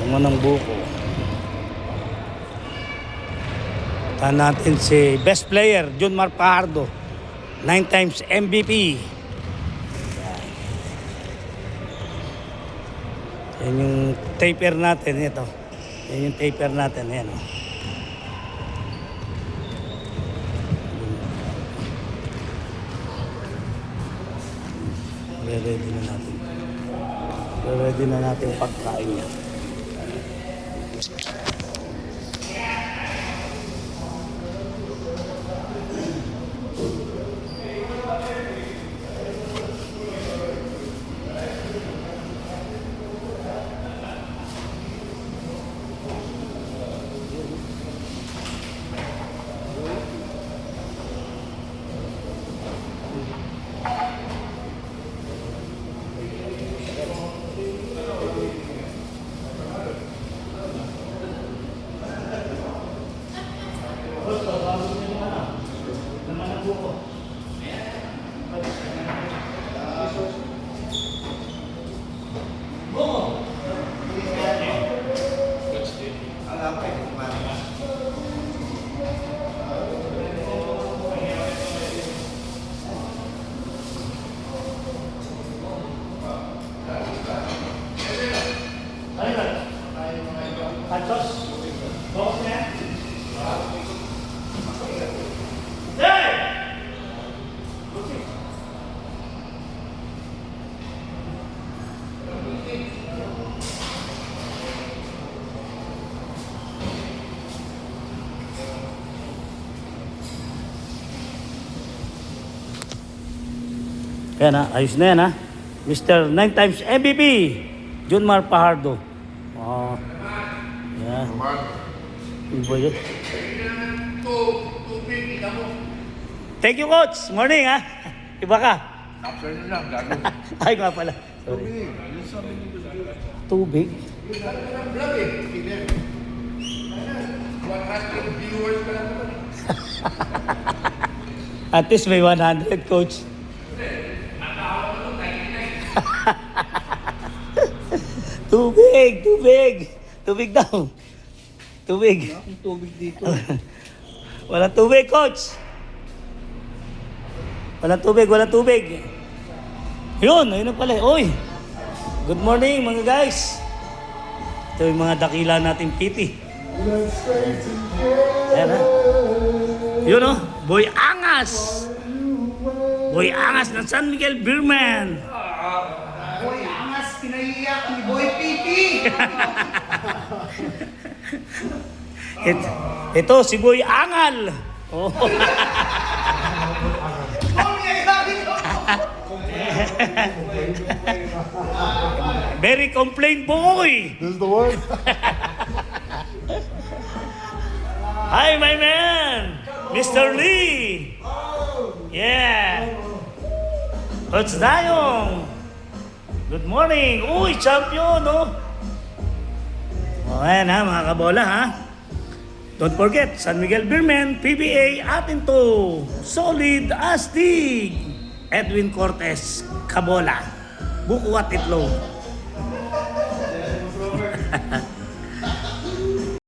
Manang buko. Tahan natin si best player, Junmar Fajardo. 9 times MVP. Yan yung taper natin. Ito. Yan yung taper natin. Ayan, oh. Ready na natin. Ready na natin pagkain niya. Yan ha, ayos na yan ha. Mr. 9 times MVP, Junmar Fajardo. Oh. Yan. Iba yun. Thank you, Coach. Morning ha. Iba ka. Afternoon lang, gago. Ay, nga pala. Sorry. Tubig? Vlog eh. 100 viewers ka lang naman. At least may 100, Coach. Tubig! Tubig daw. Tubig. Wala akong tubig dito. Walang tubig, Coach. Walang tubig. Yun na pala. Uy! Good morning, mga guys. Ito yung mga dakila nating piti. Ayan ha. Yun o. Boy Angas. Boy Angas ng San Miguel Beerman. Boy, angas, pinaiyak ni Boy Piti. Ito si Boy Angal. Oh. Very complain boy. This is the word. Hi, my man, Mr. Lee. Yeah. Coach Dayong. Good morning. Uy, champion, no? O, ayan ha, mga kabola, ha? Don't forget, San Miguel Beerman, PBA, atin to. Solid Astig. Edwin Cortez, Kabola. Buko at Itlog.